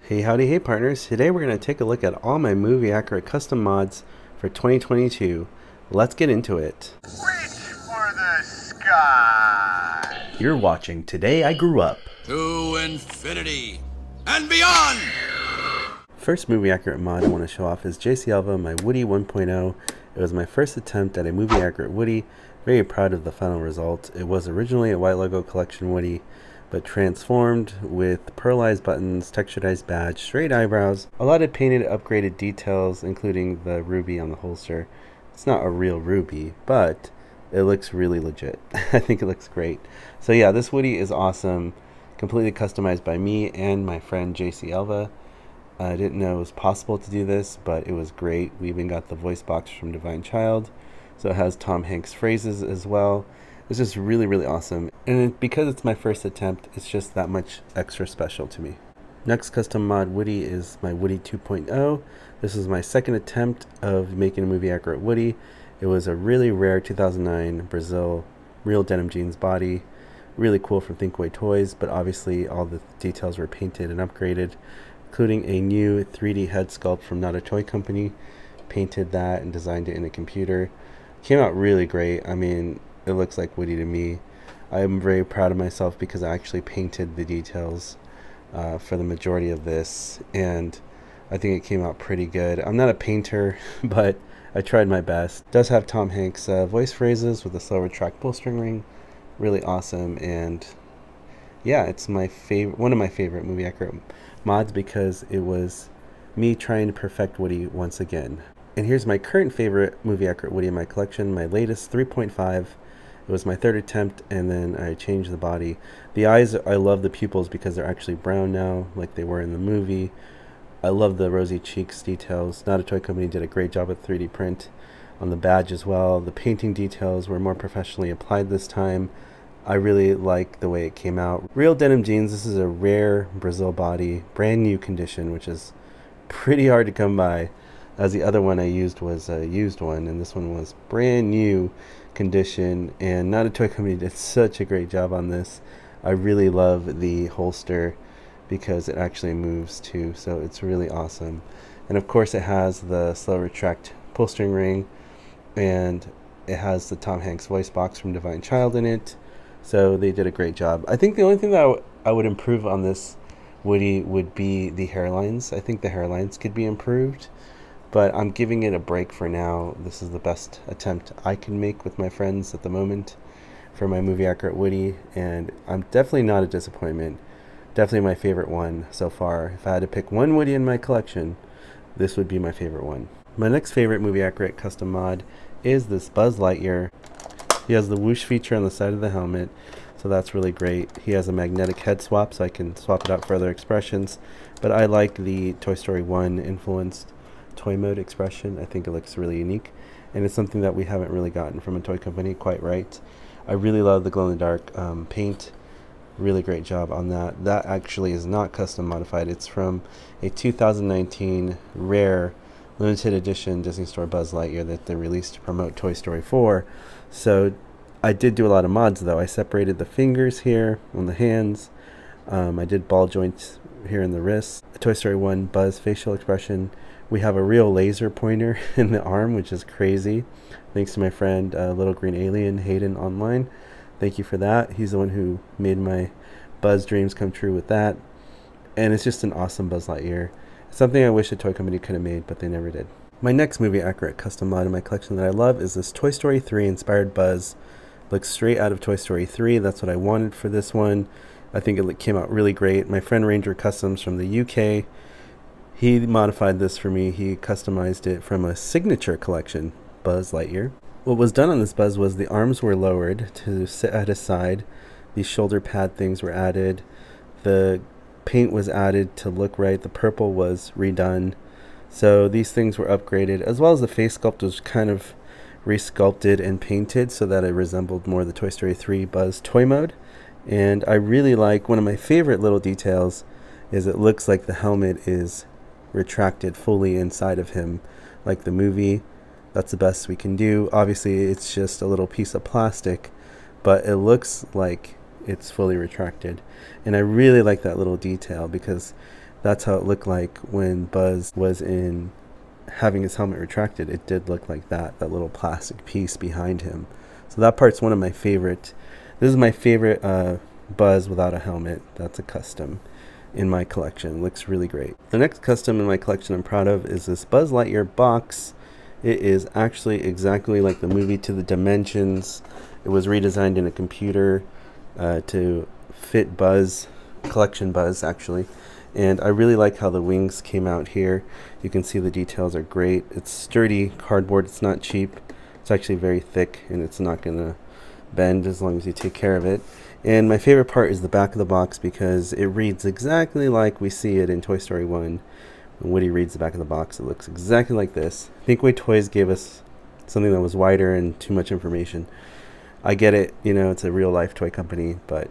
Hey howdy, hey partners. Today we're going to take a look at all my movie accurate custom mods for 2022. Let's get into it. Reach for the sky. You're watching Today I Grew Up. To infinity and beyond! First movie accurate mod I want to show off is JC my Woody 1.0. It was my first attempt at a movie accurate Woody. Very proud of the final result. It was originally a white logo collection Woody, but transformed with pearlized buttons, texturized badge, straight eyebrows, a lot of painted upgraded details including the ruby on the holster. It's not a real ruby, but it looks really legit. I think it looks great. So yeah, this Woody is awesome, completely customized by me and my friend JC Elva. I didn't know it was possible to do this, but it was great. We even got the voice box from Divine Child, so it has Tom Hanks phrases as well. It's just really, really awesome. And because it's my first attempt, it's just that much extra special to me. Next custom mod Woody is my Woody 2.0. This is my second attempt of making a movie accurate Woody. It was a really rare 2009 Brazil real denim jeans body. Really cool from Thinkway Toys, but obviously all the details were painted and upgraded, including a new 3D head sculpt from Not a Toy Company. Painted that and designed it in a computer. Came out really great. I mean, it looks like Woody to me. I'm very proud of myself because I actually painted the details for the majority of this, and I think it came out pretty good. I'm not a painter, but I tried my best. It does have Tom Hanks voice phrases with a slow retract pull string ring. Really awesome, and yeah, it's my favorite, one of my favorite movie accurate mods because it was me trying to perfect Woody once again. And here's my current favorite movie accurate Woody in my collection, my latest 3.5. It was my third attempt, and then I changed the body. The eyes, I love the pupils because they're actually brown now, like they were in the movie. I love the rosy cheeks details. Not a Toy Company did a great job with 3D print on the badge as well. The painting details were more professionally applied this time. I really like the way it came out. Real denim jeans, this is a rare Brazil body, brand new condition, which is pretty hard to come by, as the other one I used was a used one, and this one was brand new condition, and Not a Toy Company did such a great job on this. I really love the holster because it actually moves too, so it's really awesome. And of course it has the slow retract pull string ring, and it has the Tom Hanks voice box from Divine Child in it, so they did a great job. I think the only thing that I would improve on this Woody would be the hairlines. I think the hairlines could be improved, but I'm giving it a break for now. This is the best attempt I can make with my friends at the moment for my movie accurate Woody, and I'm definitely not a disappointment. Definitely my favorite one so far. If I had to pick one Woody in my collection, this would be my favorite one. My next favorite movie accurate custom mod is this Buzz Lightyear. He has the whoosh feature on the side of the helmet, so that's really great. He has a magnetic head swap, so I can swap it out for other expressions, but I like the Toy Story 1 influenced toy mode expression. I think it looks really unique, and it's something that we haven't really gotten from a toy company quite right. I really love the glow-in-the-dark paint. Really great job on that. That actually is not custom modified. It's from a 2019 rare limited edition Disney Store Buzz Lightyear that they released to promote Toy Story 4. So I did do a lot of mods though. I separated the fingers here on the hands. I did ball joints here in the wrists. Toy Story 1 Buzz facial expression. We have a real laser pointer in the arm, which is crazy. Thanks to my friend Little Green Alien Hayden online. Thank you for that. He's the one who made my Buzz dreams come true with that. And it's just an awesome Buzz Lightyear. Something I wish a toy company could have made, but they never did. My next movie accurate custom mod in my collection that I love is this Toy Story 3 inspired Buzz. Looks straight out of Toy Story 3. That's what I wanted for this one. I think it came out really great. My friend Ranger Customs from the UK, he modified this for me. He customized it from a signature collection, Buzz Lightyear. What was done on this Buzz was the arms were lowered to sit at his side. These shoulder pad things were added. The paint was added to look right. The purple was redone. So these things were upgraded, as well as the face sculpt was kind of resculpted and painted so that it resembled more the Toy Story 3 Buzz toy mode. And I really like, one of my favorite little details is it looks like the helmet is retracted fully inside of him like the movie. That's the best we can do. Obviously it's just a little piece of plastic, but it looks like it's fully retracted, and I really like that little detail because That's how it looked like when Buzz was in having his helmet retracted. It did look like that little plastic piece behind him. So that part's one of my favorite. This is my favorite Buzz without a helmet. That's a custom in my collection. It looks really great. The next custom in my collection I'm proud of is this Buzz Lightyear box. It is actually exactly like the movie to the dimensions. It was redesigned in a computer to fit Buzz, collection Buzz actually. And I really like how the wings came out here. You can see the details are great. It's sturdy cardboard. It's not cheap. It's actually very thick, and it's not going to bend as long as you take care of it. And my favorite part is the back of the box, because it reads exactly like we see it in Toy Story 1. When Woody reads the back of the box, it looks exactly like this. Thinkway Toys gave us something that was wider and too much information. I get it, you know, it's a real life toy company, but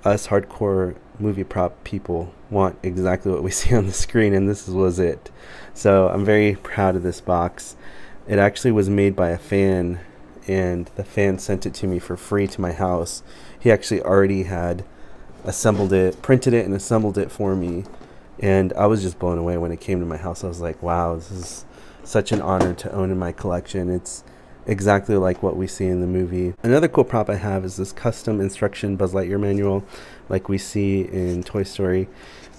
us hardcore movie prop people want exactly what we see on the screen, and this was it. So I'm very proud of this box. It actually was made by a fan, and the fan sent it to me for free to my house. He actually already had assembled it, printed it and assembled it for me, and I was just blown away when it came to my house. I was like, wow, this is such an honor to own in my collection. It's exactly like what we see in the movie. Another cool prop I have is this custom instruction Buzz Lightyear manual, like we see in Toy Story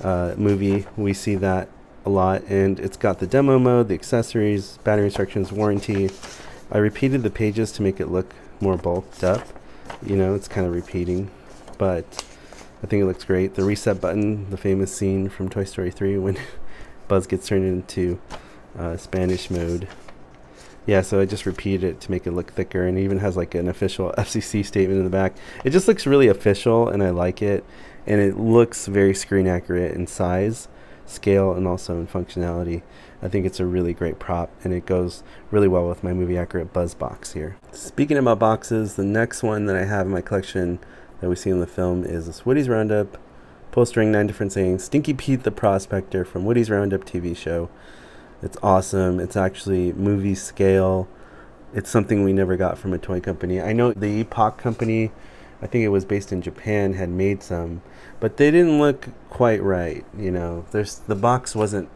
movie. We see that a lot, and it's got the demo mode, the accessories, battery instructions, warranty. I repeated the pages to make it look more bulked up. You know, it's kind of repeating, but I think it looks great. The reset button, the famous scene from Toy Story 3 when Buzz gets turned into Spanish mode. Yeah, so I just repeated it to make it look thicker, and it even has like an official FCC statement in the back. It just looks really official, and I like it. And it looks very screen accurate in size, scale, and also in functionality. I think it's a really great prop, and it goes really well with my movie accurate Buzz box here. Speaking about boxes, the next one that I have in my collection that we see in the film is this Woody's Roundup, postering 9 different sayings, Stinky Pete the Prospector from Woody's Roundup TV show. It's awesome. It's actually movie scale. It's something we never got from a toy company. I know the Epoch company, I think it was based in Japan, had made some, but they didn't look quite right. You know, the box wasn't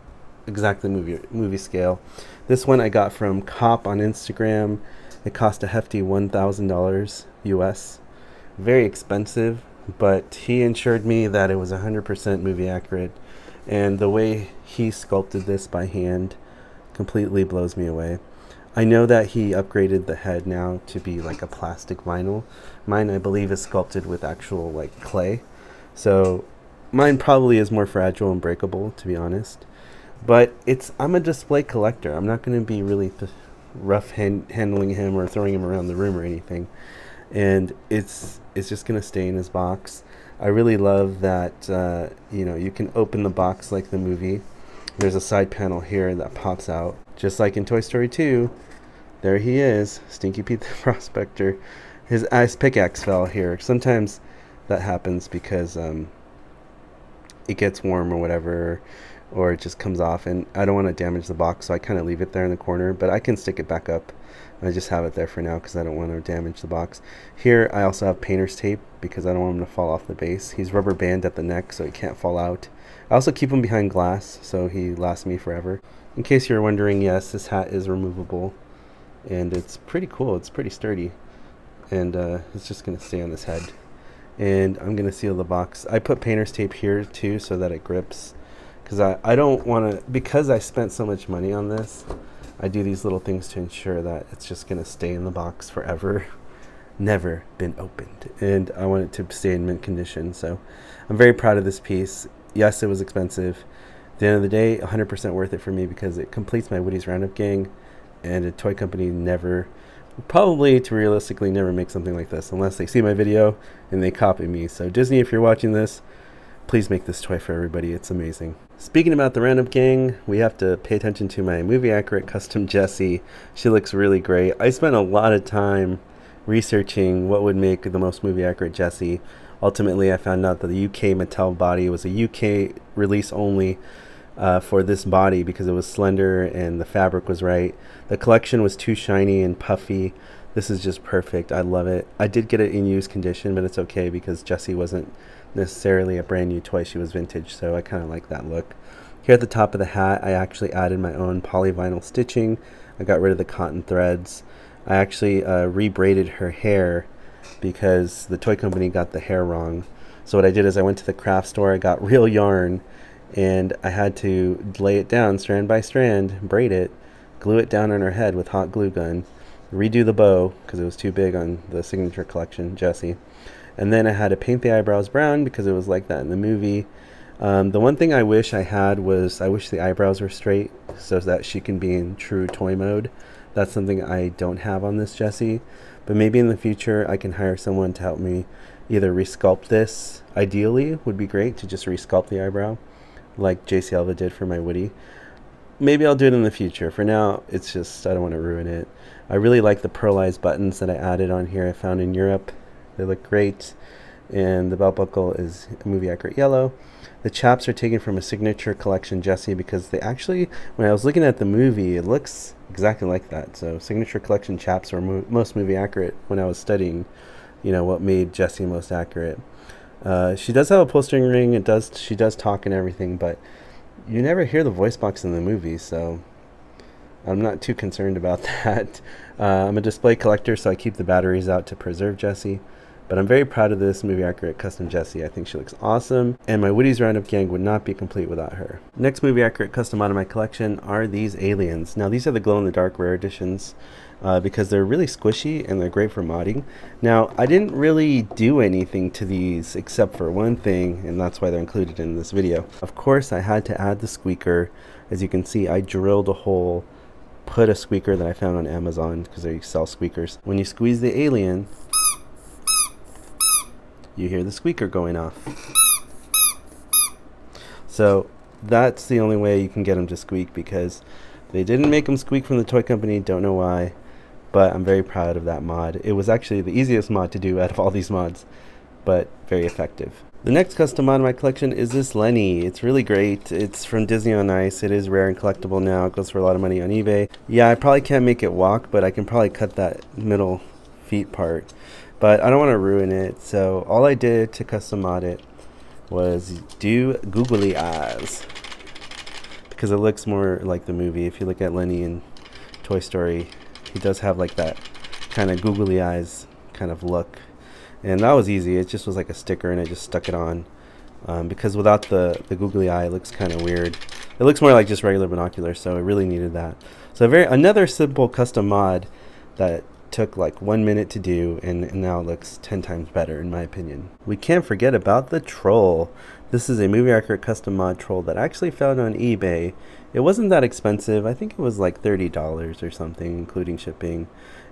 exactly movie scale. This one I got from Cop on Instagram. It cost a hefty $1,000 US. Very expensive, but he assured me that it was 100% movie accurate. And the way he sculpted this by hand completely blows me away. I know that he upgraded the head now to be like a plastic vinyl. Mine, I believe, is sculpted with actual like clay. So mine probably is more fragile and breakable, to be honest. But I'm a display collector. I'm not going to be really rough handling him or throwing him around the room or anything. And it's just going to stay in his box. I really love that, you know, you can open the box like the movie. There's a side panel here that pops out. Just like in Toy Story 2, there he is, Stinky Pete the Prospector. His pickaxe fell here. Sometimes that happens because it gets warm or whatever, or it just comes off, and I don't want to damage the box, so I kind of leave it there in the corner, but I can stick it back up. I just have it there for now because I don't want to damage the box. Here I also have painter's tape because I don't want him to fall off the base. He's rubber band at the neck so he can't fall out. I also keep him behind glass so he lasts me forever. In case you're wondering, yes, this hat is removable, and it's pretty cool. It's pretty sturdy, and it's just going to stay on his head. And I'm going to seal the box. I put painter's tape here too so that it grips, because I don't want to, because I spent so much money on this, I do these little things to ensure that it's just going to stay in the box forever. Never been opened. And I want it to stay in mint condition. So I'm very proud of this piece. Yes, it was expensive. At the end of the day, 100% worth it for me because it completes my Woody's Roundup gang. And a toy company never, probably to realistically never make something like this unless they see my video and they copy me. So Disney, if you're watching this, please make this toy for everybody. It's amazing. Speaking about the Roundup gang, we have to pay attention to my movie accurate custom Jessie. She looks really great. I spent a lot of time researching what would make the most movie accurate Jessie. Ultimately, I found out that the UK Mattel body was a UK release only for this body because it was slender and the fabric was right. The collection was too shiny and puffy. This is just perfect. I love it. I did get it in used condition, but it's okay because Jessie wasn't necessarily a brand new toy. She was vintage, so I kind of like that look. Here at the top of the hat, I actually added my own polyvinyl stitching. I got rid of the cotton threads. I actually re-braided her hair because the toy company got the hair wrong. So what I did is I went to the craft store, I got real yarn, and I had to lay it down strand by strand, braid it, glue it down on her head with hot glue gun, redo the bow because it was too big on the signature collection, Jessie. And then I had to paint the eyebrows brown because it was like that in the movie. The one thing I wish I had was I wish the eyebrows were straight so that she can be in true toy mode. That's something I don't have on this Jessie. But maybe in the future I can hire someone to help me either resculpt this. Ideally would be great to just resculpt the eyebrow like JC Elva did for my Woody. Maybe I'll do it in the future. For now, it's just, I don't want to ruin it. I really like the pearlized buttons that I added on here I found in Europe. They look great. And the belt buckle is movie accurate yellow. The chaps are taken from a signature collection Jessie because they actually, when I was looking at the movie, it looks exactly like that. So signature collection chaps are most movie accurate when I was studying, you know, what made Jessie most accurate. She does have a upholstering ring. She does talk and everything, but you never hear the voice box in the movie, so I'm not too concerned about that. I'm a display collector, so I keep the batteries out to preserve Jessie. But I'm very proud of this movie accurate custom Jessie. I think she looks awesome, and my Woody's Roundup gang would not be complete without her. Next movie accurate custom out of my collection are these aliens. Now these are the glow in the dark rare editions because they're really squishy and they're great for modding. Now I didn't really do anything to these except for one thing, and that's why they're included in this video. Of course I had to add the squeaker. As you can see, I drilled a hole, put a squeaker that I found on Amazon because they sell squeakers. When you squeeze the alien, you hear the squeaker going off. So that's the only way you can get them to squeak, because they didn't make them squeak from the toy company. Don't know why, but I'm very proud of that mod. It was actually the easiest mod to do out of all these mods, but very effective. The next custom mod in my collection is this Lenny. It's really great. It's from Disney on Ice. It is rare and collectible now. It goes for a lot of money on eBay. Yeah, I probably can't make it walk, but I can probably cut that middle feet part. But I don't want to ruin it, so all I did to custom mod it was do googly eyes, because it looks more like the movie. If you look at Lenny in Toy Story, he does have like that kind of googly eyes kind of look. And that was easy. It just was like a sticker and I just stuck it on, because without the googly eye it looks kind of weird. It looks more like just regular binoculars, so it really needed that. So another simple custom mod that took like 1 minute to do, and now it looks 10 times better in my opinion. We can't forget about the troll. This is a movie accurate custom mod troll that I actually found on eBay. It wasn't that expensive. I think it was like $30 or something, including shipping.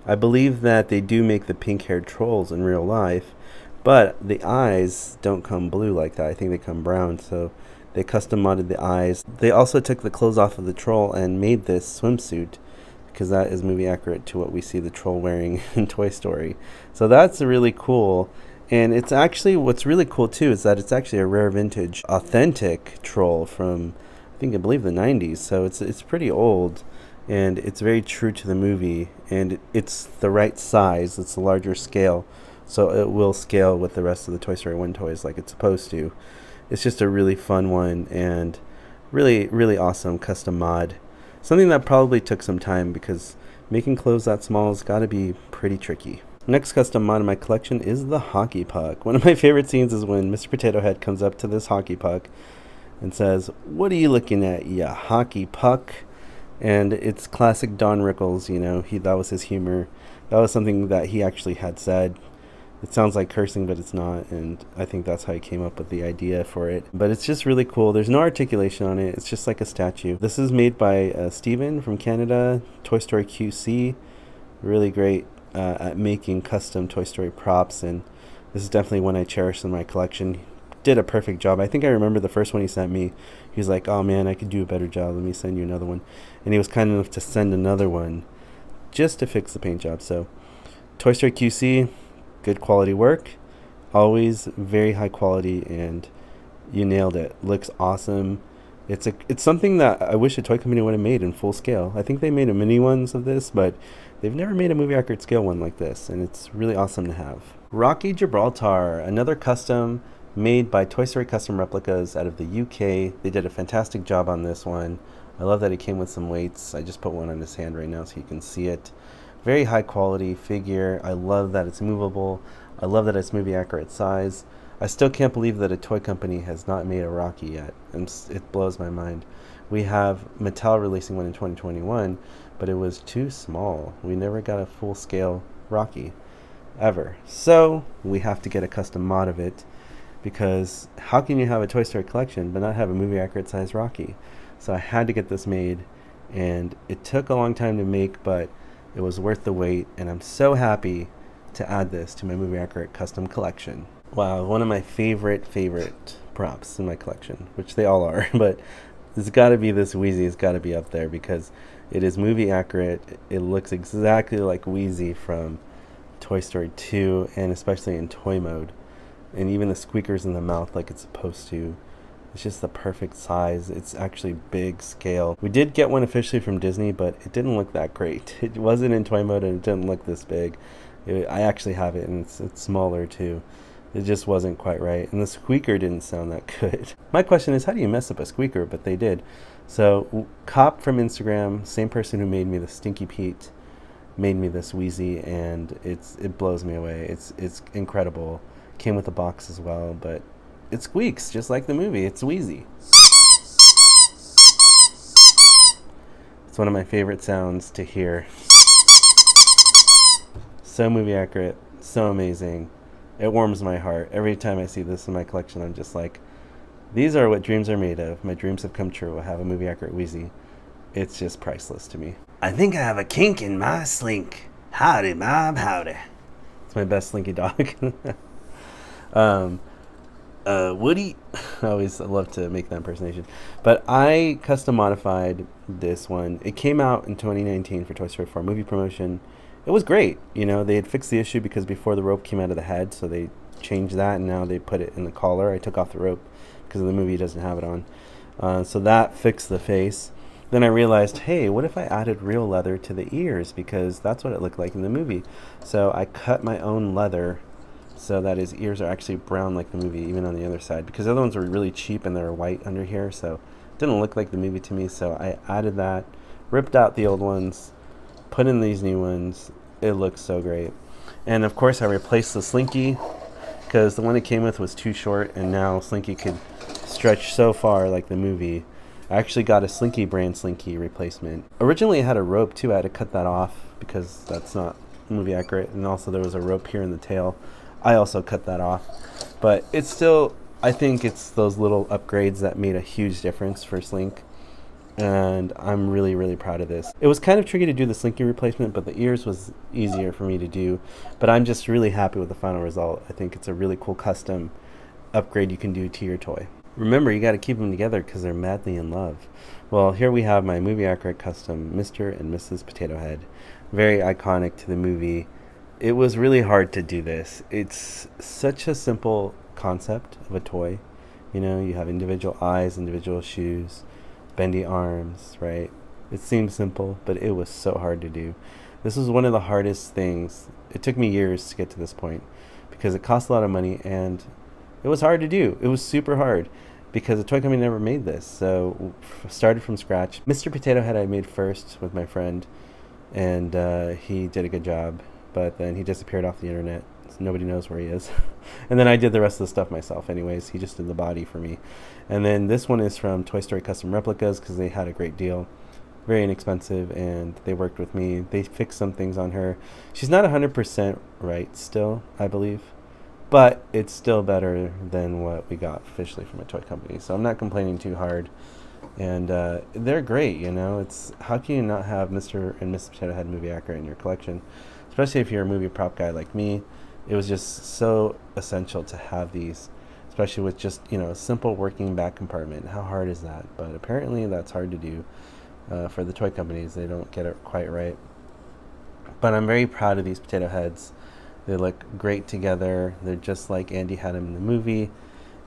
I believe that they do make the pink haired trolls in real life, but the eyes don't come blue like that. I think they come brown, so they custom modded the eyes. They also took the clothes off of the troll and made this swimsuit, because that is movie accurate to what we see the troll wearing in Toy Story. So that's really cool. And it's actually, what's really cool too is that it's actually a rare vintage authentic troll from I believe the 90s. So it's pretty old, and it's very true to the movie, and it's the right size. It's a larger scale, so it will scale with the rest of the Toy Story 1 toys like it's supposed to. It's just a really fun one and really, really awesome custom mod. Something that probably took some time, because making clothes that small has got to be pretty tricky. Next custom mod in my collection is the hockey puck. One of my favorite scenes is when Mr. Potato Head comes up to this hockey puck and says, "What are you looking at, ya hockey puck?" And it's classic Don Rickles, you know, that was his humor. That was something that he actually had said. It sounds like cursing, but it's not, and I think that's how he came up with the idea for it. But it's just really cool. There's no articulation on it. It's just like a statue. This is made by Steven from Canada, Toy Story QC. Really great at making custom Toy Story props, and this is definitely one I cherish in my collection. He did a perfect job. I think I remember the first one he sent me. He was like, "Oh man, I could do a better job. Let me send you another one." And he was kind enough to send another one just to fix the paint job. So Toy Story QC, good quality work, always very high quality, and you nailed it. Looks awesome. It's something that I wish a toy company would have made in full scale. I think they made a mini ones of this, but they've never made a movie accurate scale one like this, and it's really awesome to have. Rocky Gibraltar, another custom made by Toy Story Custom Replicas out of the UK. They did a fantastic job on this one. I love that it came with some weights. I just put one on his hand right now so you can see it. Very high quality figure. I love that it's movable. I love that it's movie accurate size. I still can't believe that a toy company has not made a Rocky yet, and it blows my mind. We have Mattel releasing one in 2021, but it was too small. We never got a full scale Rocky ever. So we have to get a custom mod of it, because how can you have a Toy Story collection but not have a movie accurate size Rocky? So I had to get this made, and it took a long time to make, but it was worth the wait, and I'm so happy to add this to my movie accurate custom collection. Wow, one of my favorite props in my collection, which they all are, but it's got to be this Wheezy. It's got to be up there because it is movie accurate. It looks exactly like Wheezy from Toy Story 2, and especially in toy mode. And even the squeakers in the mouth like it's supposed to. It's just the perfect size. It's actually big scale. We did get one officially from Disney, but it didn't look that great. It wasn't in toy mode, and it didn't look this big. I actually have it, and it's smaller too. It just wasn't quite right, and the squeaker didn't sound that good. My question is, how do you mess up a squeaker? But they did. So Cop from Instagram, same person who made me the Stinky Pete, made me this Wheezy, and it blows me away. It's incredible. Came with a box as well, but it squeaks just like the movie. It's Wheezy. It's one of my favorite sounds to hear. So movie accurate, so amazing. It warms my heart. Every time I see this in my collection, I'm just like, these are what dreams are made of. My dreams have come true. I have a movie accurate Wheezy. It's just priceless to me. I think I have a kink in my slink. Howdy, Bob, howdy. It's my best slinky dog. Woody, I always love to make that impersonation. But I custom modified this one. It came out in 2019 for Toy Story 4 movie promotion. It was great. You know, they had fixed the issue because before the rope came out of the head, so they changed that, and now they put it in the collar. I took off the rope because the movie doesn't have it on. So that fixed the face. Then I realized, hey, what if I added real leather to the ears? Because that's what it looked like in the movie. So I cut my own leather so that his ears are actually brown like the movie, even on the other side. Because the other ones were really cheap and they were white under here, so it didn't look like the movie to me. So I added that, ripped out the old ones, put in these new ones. It looks so great. And of course I replaced the Slinky because the one it came with was too short, and now Slinky could stretch so far like the movie. I actually got a Slinky brand Slinky replacement. Originally it had a rope too. I had to cut that off because that's not movie accurate, and also there was a rope here in the tail. I also cut that off, but it's still, I think it's those little upgrades that made a huge difference for Slink, and I'm really proud of this. It was kind of tricky to do the Slinky replacement, but the ears was easier for me to do, but I'm just really happy with the final result. I think it's a really cool custom upgrade you can do to your toy. Remember, you got to keep them together because they're madly in love. Well, here we have my movie accurate custom Mr. and Mrs. Potato Head. Very iconic to the movie. It was really hard to do this. It's such a simple concept of a toy. You know, you have individual eyes, individual shoes, bendy arms, right? It seems simple, but it was so hard to do. This was one of the hardest things. It took me years to get to this point because it cost a lot of money and it was hard to do. It was super hard because the toy company never made this. So started from scratch. Mr. Potato Head I made first with my friend, and he did a good job. But then he disappeared off the internet, so nobody knows where he is. And then I did the rest of the stuff myself anyways. He just did the body for me. And then this one is from Toy Story Custom Replicas because they had a great deal. Very inexpensive, and they worked with me. They fixed some things on her. She's not 100% right still, I believe. But it's still better than what we got officially from a toy company. So I'm not complaining too hard. And they're great, you know. It's how can you not have Mr. and Mrs. Potato Head movie accurate in your collection? Especially if you're a movie prop guy like me. It was just so essential to have these, especially with just, you know, a simple working back compartment. How hard is that? But apparently that's hard to do for the toy companies. They don't get it quite right. But I'm very proud of these potato heads. They look great together. They're just like Andy had them in the movie,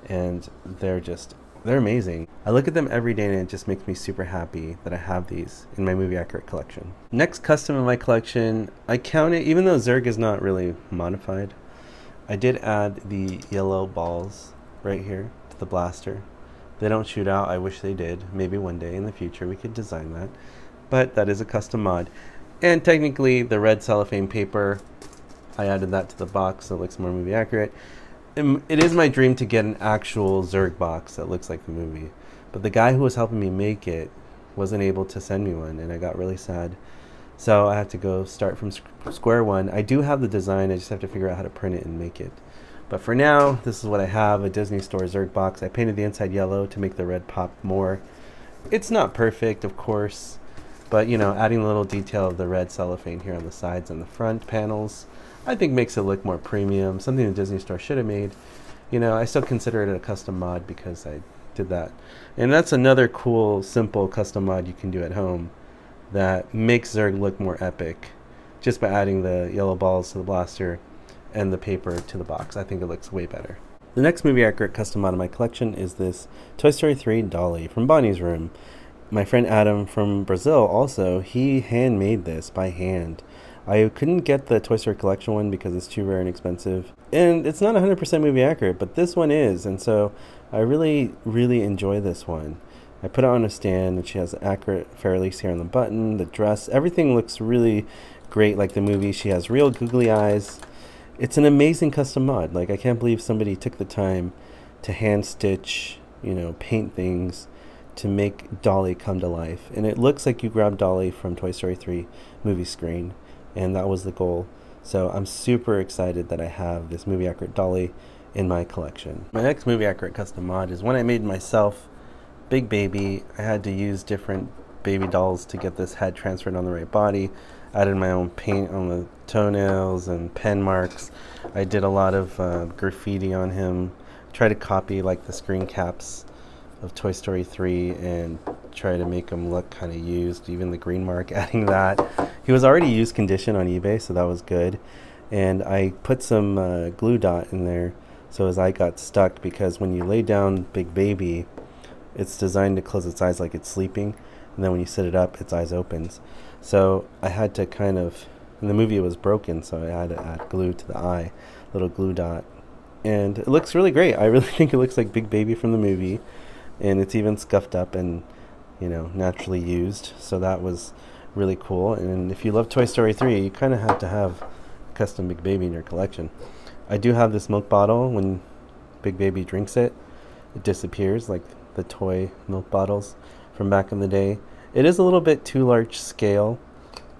and they're just They're amazing. I look at them every day and it just makes me super happy that I have these in my movie accurate collection. Next custom in my collection, I count it, even though Zerg is not really modified, I did add the yellow balls right here to the blaster. They don't shoot out. I wish they did. Maybe one day in the future we could design that. But that is a custom mod. And technically the red cellophane paper, I added that to the box so it looks more movie accurate. It is my dream to get an actual Zerg box that looks like the movie. But the guy who was helping me make it wasn't able to send me one, and I got really sad. So I have to go start from square one. I do have the design, I just have to figure out how to print it and make it. But for now, this is what I have, a Disney Store Zerg box. I painted the inside yellow to make the red pop more. It's not perfect, of course, but you know, adding a little detail of the red cellophane here on the sides and the front panels, I think makes it look more premium, something the Disney Store should have made. You know, I still consider it a custom mod because I did that. And that's another cool, simple custom mod you can do at home that makes Zerg look more epic just by adding the yellow balls to the blaster and the paper to the box. I think it looks way better. The next movie accurate custom mod in my collection is this Toy Story 3 dolly from Bonnie's Room. My friend Adam from Brazil also, he handmade this by hand. I couldn't get the Toy Story collection one because it's too rare and expensive. And it's not 100% movie accurate, but this one is. And so I really, really enjoy this one. I put it on a stand and she has accurate fairlace here on the button, the dress. Everything looks really great like the movie. She has real googly eyes. It's an amazing custom mod. Like, I can't believe somebody took the time to hand stitch, you know, paint things to make Dolly come to life. And it looks like you grabbed Dolly from Toy Story 3 movie screen. And that was the goal. So I'm super excited that I have this movie accurate dolly in my collection. My next movie accurate custom mod is one I made myself. Big Baby. I had to use different baby dolls to get this head transferred on the right body. I added my own paint on the toenails and pen marks. I did a lot of graffiti on him. Tried to copy like the screen caps of Toy Story 3 and try to make them look kind of used, even the green mark, adding that. He was already used condition on eBay, so that was good. And I put some glue dot in there so his eye got stuck, because when you lay down Big Baby, it's designed to close its eyes like it's sleeping, and then when you sit it up, its eyes opens. So I had to kind of, in the movie it was broken, so I had to add glue to the eye, little glue dot. And it looks really great. I really think it looks like Big Baby from the movie. And it's even scuffed up and, you know, naturally used. So that was really cool. And if you love Toy Story 3, you kind of have to have a custom Big Baby in your collection. I do have this milk bottle. When Big Baby drinks it, it disappears, like the toy milk bottles from back in the day. It is a little bit too large scale,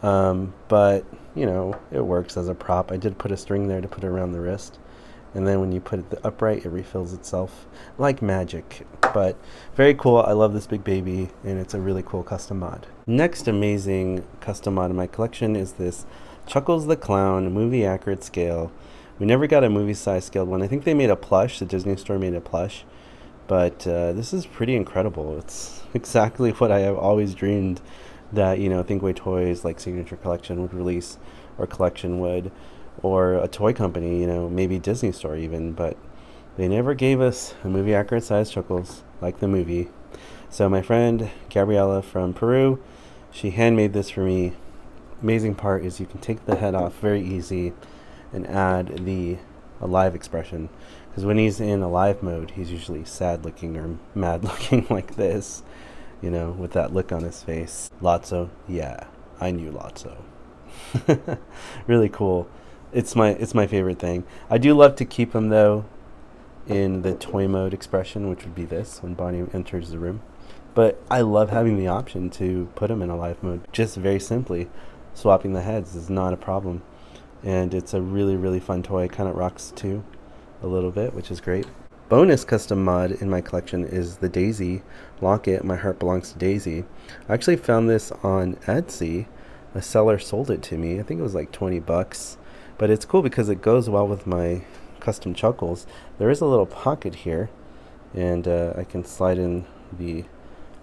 but, you know, it works as a prop. I did put a string there to put it around the wrist. And then when you put it upright, it refills itself like magic. But very cool. I love this Big Baby, and it's a really cool custom mod. Next amazing custom mod in my collection is this Chuckles the Clown movie accurate scale. We never got a movie size scaled one. I think they made a plush. The Disney Store made a plush. But this is pretty incredible. It's exactly what I have always dreamed that, you know, Thinkway Toys, like Signature Collection, would release, or Collection would, or a toy company, you know, maybe Disney Store even, but they never gave us a movie accurate size Chuckles like the movie. So my friend Gabriella from Peru, she handmade this for me. Amazing part is you can take the head off very easy and add the alive expression, because when he's in alive mode, he's usually sad looking or mad looking like this, you know, with that look on his face. Lotso, yeah, I knew Lotso. Really cool. It's my favorite thing. I do love to keep him though in the toy mode expression, which would be this when Bonnie enters the room. But I love having the option to put him in alive mode. Just very simply, swapping the heads is not a problem. And it's a really, really fun toy. Kind of rocks too a little bit, which is great. Bonus custom mod in my collection is the Daisy locket. My heart belongs to Daisy. I actually found this on Etsy. A seller sold it to me. I think it was like 20 bucks. But it's cool because it goes well with my custom Chuckles. There is a little pocket here, and I can slide in the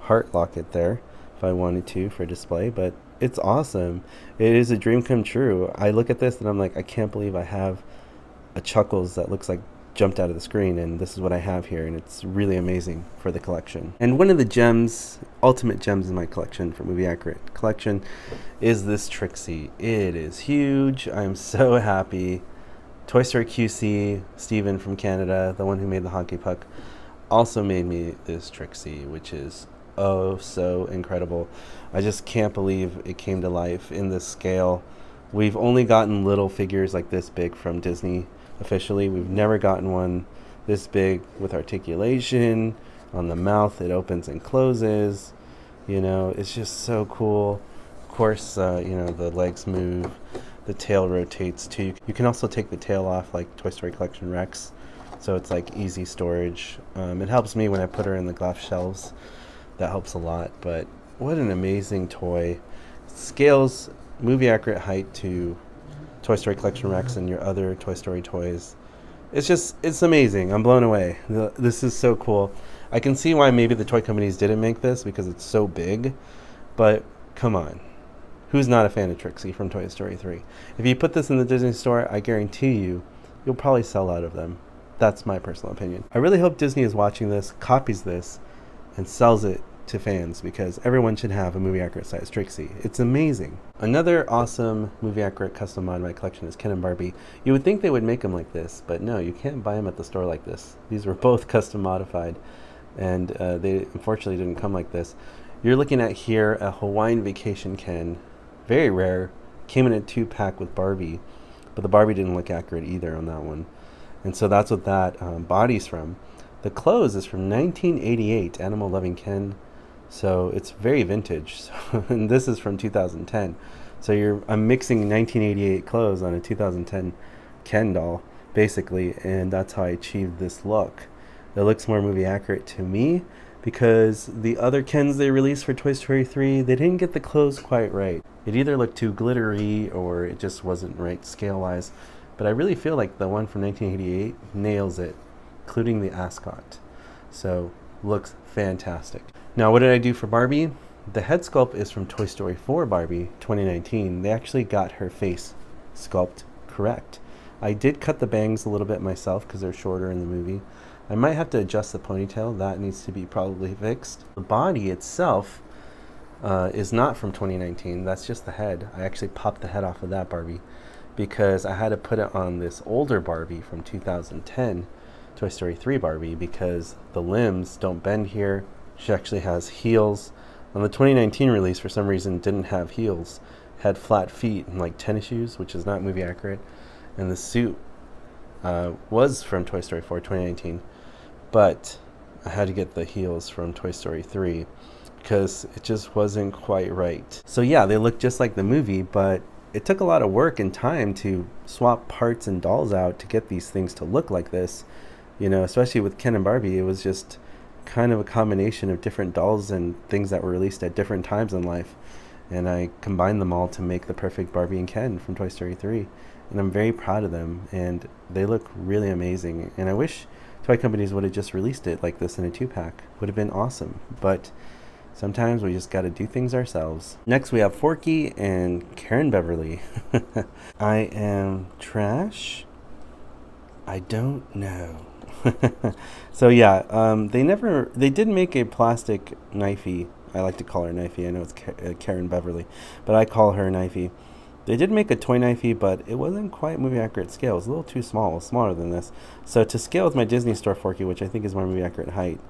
heart locket there if I wanted to for display. But it's awesome. It is a dream come true. I look at this and I'm like, I can't believe I have a Chuckles that looks like jumped out of the screen, and this is what I have here, and it's really amazing for the collection. And one of the gems, ultimate gems in my collection for Movie Accurate collection, is this Trixie. It is huge. I'm so happy. Toy Story QC, Steven from Canada, the one who made the hockey puck, also made me this Trixie, which is oh so incredible. I just can't believe it came to life in this scale. We've only gotten little figures like this big from Disney officially. We've never gotten one this big with articulation on the mouth. It opens and closes. You know, it's just so cool. Of course, you know, the legs move. The tail rotates too. You can also take the tail off like Toy Story Collection Rex. So it's like easy storage. It helps me when I put her in the glass shelves. That helps a lot. But what an amazing toy. Scales movie accurate height to Toy Story Collection Rex and your other Toy Story toys. It's amazing. I'm blown away. This is so cool. I can see why maybe the toy companies didn't make this because it's so big, but come on. Who's not a fan of Trixie from Toy Story 3? If you put this in the Disney store, I guarantee you'll probably sell out of them. That's my personal opinion. I really hope Disney is watching this, copies this, and sells it to fans, because everyone should have a movie accurate size Trixie. It's amazing. Another awesome movie accurate custom mod in my collection is Ken and Barbie. You would think they would make them like this, but no, you can't buy them at the store like this. These were both custom modified, and they unfortunately didn't come like this. You're looking at here a Hawaiian Vacation Ken, very rare, came in a 2-pack with Barbie, but the Barbie didn't look accurate either on that one. And so that's what that body's from. The clothes is from 1988, Animal Loving Ken. So it's very vintage. So, and this is from 2010. So I'm mixing 1988 clothes on a 2010 Ken doll, basically, and that's how I achieved this look. It looks more movie accurate to me because the other Kens they released for Toy Story 3, they didn't get the clothes quite right. It either looked too glittery or it just wasn't right scale-wise. But I really feel like the one from 1988 nails it, including the ascot. So looks fantastic. Now, what did I do for Barbie? The head sculpt is from Toy Story 4 Barbie 2019. They actually got her face sculpt correct. I did cut the bangs a little bit myself because they're shorter in the movie. I might have to adjust the ponytail. That needs to be probably fixed. The body itself is not from 2019. That's just the head. I actually popped the head off of that Barbie because I had to put it on this older Barbie from 2010, Toy Story 3 Barbie, because the limbs don't bend here. She actually has heels. On the 2019 release, for some reason, didn't have heels. Had flat feet and like tennis shoes, which is not movie accurate. And the suit was from Toy Story 4 2019, but I had to get the heels from Toy Story 3 because it just wasn't quite right. So yeah, they look just like the movie, but it took a lot of work and time to swap parts and dolls out to get these things to look like this. You know, especially with Ken and Barbie, it was just kind of a combination of different dolls and things that were released at different times in life. And I combined them all to make the perfect Barbie and Ken from Toy Story 3. And I'm very proud of them, and they look really amazing. And I wish toy companies would have just released it like this in a 2-pack. Would have been awesome. But sometimes we just got to do things ourselves. Next we have Forky and Karen Beverly. I am trash? I don't know. So yeah, they did make a plastic knifey. I like to call her knifey. I know it's Karen Beverly, but I call her knifey. They did make a toy knifey, but it wasn't quite movie accurate scale. It was a little too small. It was smaller than this. So to scale with my Disney Store Forky, which I think is more movie accurate height,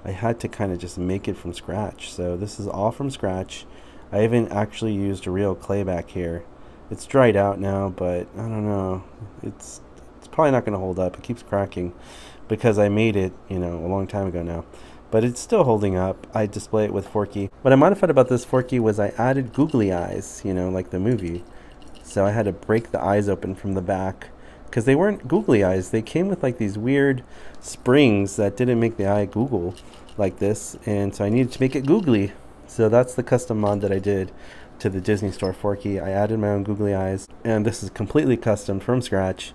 I had to kind of just make it from scratch. So this is all from scratch. I even actually used a real clay back here. It's dried out now, but I don't know. It's probably not going to hold up. It keeps cracking because I made it, you know, a long time ago now. But it's still holding up. I display it with Forky. What I modified about this Forky was I added googly eyes, you know, like the movie. So I had to break the eyes open from the back because they weren't googly eyes. They came with like these weird springs that didn't make the eye google like this. And so I needed to make it googly. So that's the custom mod that I did to the Disney Store Forky. I added my own googly eyes. And this is completely custom from scratch,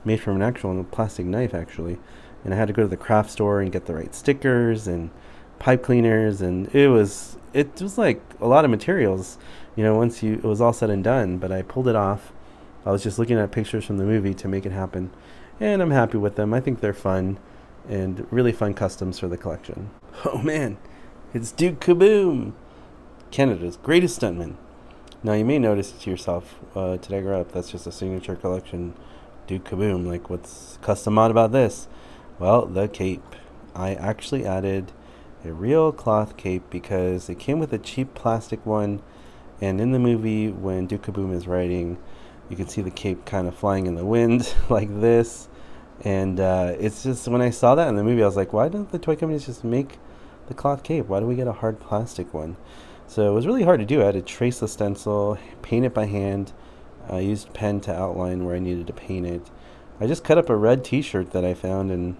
made from an actual plastic knife actually. And I had to go to the craft store and get the right stickers and pipe cleaners, and it was like a lot of materials, you know, it was all said and done. But I pulled it off. I was just looking at pictures from the movie to make it happen, and I'm happy with them. I think they're fun and really fun customs for the collection. Oh man, it's Duke Kaboom, Canada's greatest stuntman. Now you may notice to yourself, Today I Grew Up, that's just a signature collection Duke Kaboom. Like, what's custom mod about this? Well, the cape. I actually added a real cloth cape because it came with a cheap plastic one, and in the movie when Duke Kaboom is riding, you can see the cape kind of flying in the wind like this. And it's just, when I saw that in the movie, I was like, why don't the toy companies just make the cloth cape? Why do we get a hard plastic one? So it was really hard to do. I had to trace the stencil, paint it by hand. I used pen to outline where I needed to paint it. I just cut up a red t-shirt that I found and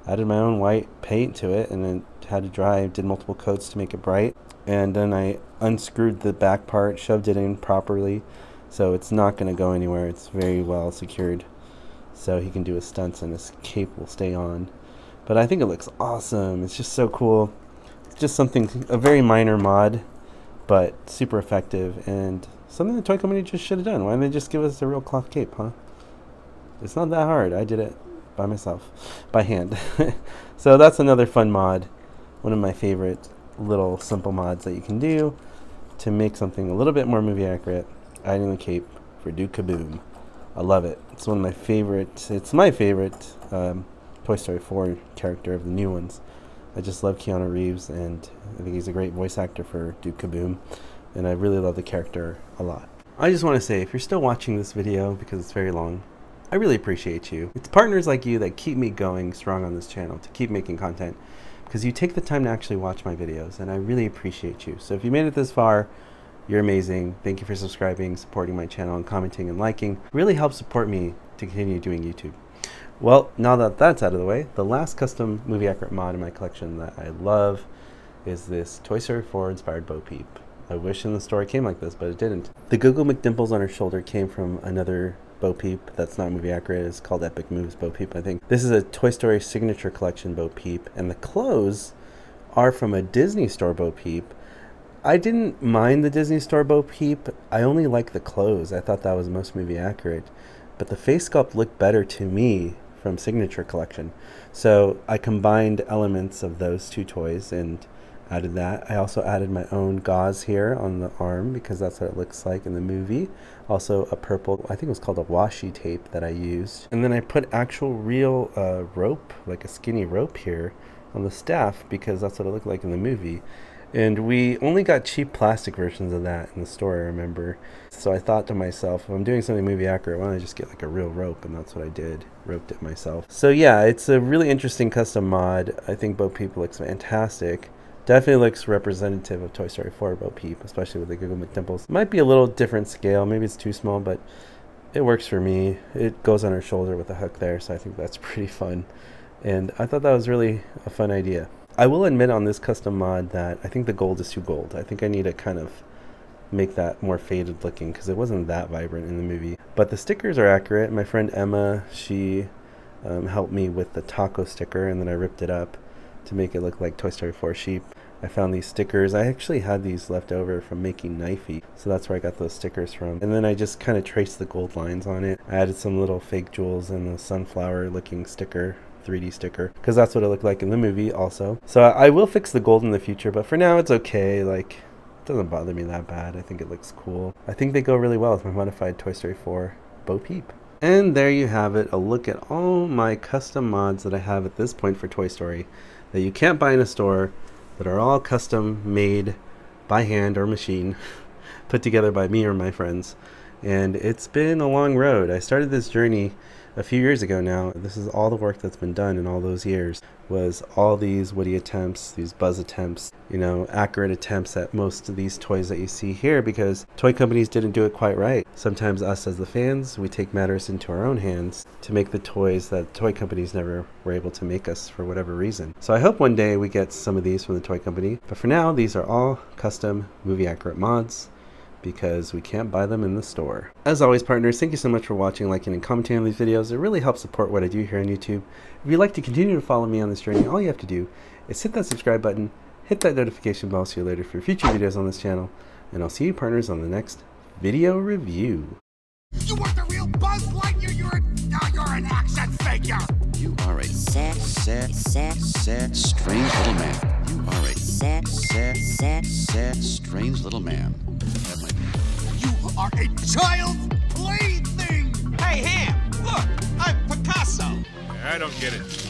added my own white paint to it, and then had to dry. Did multiple coats to make it bright. And then I unscrewed the back part, shoved it in properly, so it's not going to go anywhere. It's very well secured, so he can do his stunts and his cape will stay on. But I think it looks awesome. It's just so cool. It's just something, a very minor mod, but super effective, and something the toy company just should have done. Why didn't they just give us a real cloth cape, huh? It's not that hard. I did it by myself, by hand. So that's another fun mod. One of my favorite little simple mods that you can do to make something a little bit more movie accurate. Adding the cape for Duke Kaboom. I love it. It's one of my favorite. It's my favorite Toy Story 4 character of the new ones. I just love Keanu Reeves, and I think he's a great voice actor for Duke Kaboom, and I really love the character a lot. I just want to say, if you're still watching this video because it's very long, I really appreciate you. It's partners like you that keep me going strong on this channel to keep making content, because you take the time to actually watch my videos, and I really appreciate you. So if you made it this far, you're amazing. Thank you for subscribing, supporting my channel, and commenting and liking. It really helps support me to continue doing YouTube. Well, now that that's out of the way, the last custom movie accurate mod in my collection that I love is this Toy Story 4 inspired Bo Peep. I wish in the story came like this, but it didn't. The Google McDimples on her shoulder came from another Bo Peep that's not movie accurate. It's called Epic Moves Bo Peep, I think. This is a Toy Story signature collection Bo Peep, and the clothes are from a Disney Store Bo Peep. I didn't mind the Disney Store Bo Peep. I only like the clothes. I thought that was most movie accurate. But the face sculpt looked better to me from Signature Collection. So I combined elements of those two toys and added that. I also added my own gauze here on the arm because that's what it looks like in the movie. Also a purple, I think it was called a washi tape that I used. And then I put actual real rope, like a skinny rope here on the staff because that's what it looked like in the movie. And we only got cheap plastic versions of that in the store, I remember. So I thought to myself, if I'm doing something movie accurate, why don't I just get like a real rope? And that's what I did, roped it myself. So yeah, it's a really interesting custom mod. I think Bo Peep looks fantastic. Definitely looks representative of Toy Story 4 Bo Peep, especially with the Google McDimples. Might be a little different scale, maybe it's too small, but it works for me. It goes on her shoulder with a hook there, so I think that's pretty fun. And I thought that was really a fun idea. I will admit on this custom mod that I think the gold is too gold. I think I need to kind of make that more faded looking because it wasn't that vibrant in the movie. But the stickers are accurate. My friend Emma, she helped me with the taco sticker, and then I ripped it up to make it look like Toy Story 4 sheep. I found these stickers. I actually had these left over from making Knifey, so that's where I got those stickers from. And then I just kind of traced the gold lines on it. I added some little fake jewels and the sunflower looking sticker, 3D sticker, because that's what it looked like in the movie also. So I will fix the gold in the future, but for now it's okay. Like, it doesn't bother me that bad. I think it looks cool. I think they go really well with my modified Toy Story 4 Bo Peep. And there you have it, a look at all my custom mods that I have at this point for Toy Story that you can't buy in a store, that are all custom made by hand or machine, put together by me or my friends. And it's been a long road. I started this journey a few years ago now. This is all the work that's been done in all those years, was all these Woody attempts, these Buzz attempts, you know, accurate attempts at most of these toys that you see here, because toy companies didn't do it quite right. Sometimes us as the fans, we take matters into our own hands to make the toys that toy companies never were able to make us for whatever reason. So I hope one day we get some of these from the toy company, but for now these are all custom movie accurate mods, because we can't buy them in the store. As always, partners, thank you so much for watching, liking, and commenting on these videos. It really helps support what I do here on YouTube. If you'd like to continue to follow me on this journey, all you have to do is hit that subscribe button, hit that notification bell so you're alerted for future videos on this channel, and I'll see you, partners, on the next video review. You weren't the real Buzz Lightyear, you're a an action figure! You are a sad, strange little man. You are a sad, strange little man. You are a child's plaything! Hey, Ham, look, I'm Picasso. I don't get it.